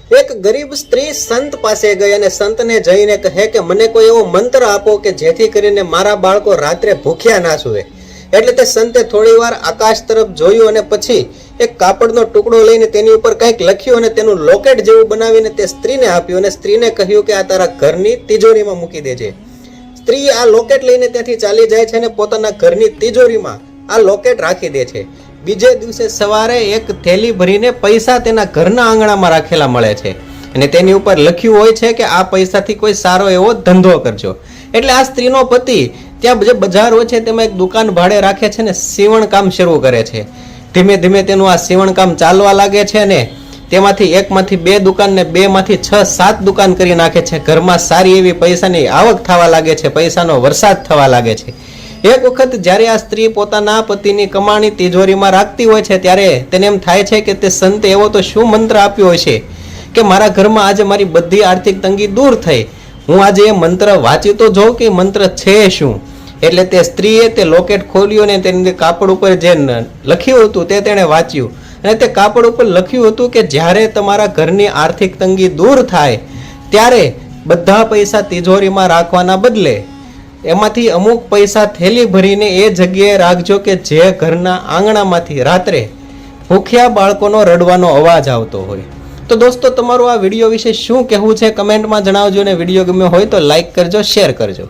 એક ગરીબ સ્ત્રી સંત પાસે ગઈ અને સંતને જઈને કહે કે મને કોઈ એવો મંત્ર આપો કે જેથી કરીને મારા બાળકો રાત્રે ભૂખ્યા ના સૂવે. એટલે તે સંતે થોડી વાર આકાશ તરફ જોયું અને પછી એક કાપડનો ટુકડો લઈને તેની ઉપર કંઈક લખ્યું અને તેનું લોકેટ જેવું બનાવીને તે સ્ત્રીને આપ્યું અને સ્ત્રીને કહ્યું કે આ તારા ઘરની તિજોરીમાં મૂકી દેજે. સ્ત્રી આ લોકેટ લઈને ત્યાંથી ચાલી જાય છે અને પોતાના ઘરની તિજોરીમાં આ લોકેટ રાખી દે છે. બીજે દિવસે સવારે એક થેલી ભરીને પૈસા તેના ઘરના આંગણામાં રાખેલા મળે છે અને તેની ઉપર લખ્યું હોય છે કે આ પૈસાથી કોઈ સારો એવો ધંધો કરજો. એટલે આ સ્ત્રીનો પતિ ત્યાં જે બજાર હોય છે તેમાં એક દુકાન ભાડે રાખે છે ને સીવણ કામ શરૂ કરે છે. ધીમે ધીમે તેનું આ સીવણ કામ ચાલવા લાગે છે અને તેમાંથી એકમાંથી 2 દુકાન ને 2 માંથી 6-7 દુકાન કરી નાખે છે. ઘરમાં સારી એવી પૈસાની આવક થવા લાગે છે, પૈસાનો વરસાદ થવા લાગે છે. એક વખત જ્યારે આ સ્ત્રી પોતાના પતિની કમાણી તિજોરીમાં રાખતી હોય છે ત્યારે તેને એમ થાય છે કે તે સંતે એવો તો શું મંત્ર આપ્યો હશે કે મારા ઘરમાં આજે મારી બધી આર્થિક તંગી દૂર થઈ. હું આજે એ મંત્ર વાંચી તો જોઉં કે મંત્ર છે શું. એટલે તે સ્ત્રીએ તે લોકેટ ખોલ્યું અને તેની કાપડ ઉપર જે લખ્યું હતું તે તેણે વાંચ્યું અને તે કાપડ ઉપર લખ્યું હતું કે જ્યારે તમારા ઘરની આર્થિક તંગી દૂર થાય ત્યારે બધા પૈસા તિજોરીમાં રાખવાના બદલે એમાંથી અમુક પૈસા થેલી ભરીને એ જગ્યાએ રાખજો કે જે ઘરના આંગણામાંથી રાત્રે ભૂખ્યા બાળકોનો રડવાનો અવાજ આવતો હોય. તો દોસ્તો, તમારું આ વિડીયો વિશે શું કહેવું છે કમેન્ટમાં જણાવજો અને વિડીયો ગમ્યો હોય તો લાઈક કરજો, શેર કરજો.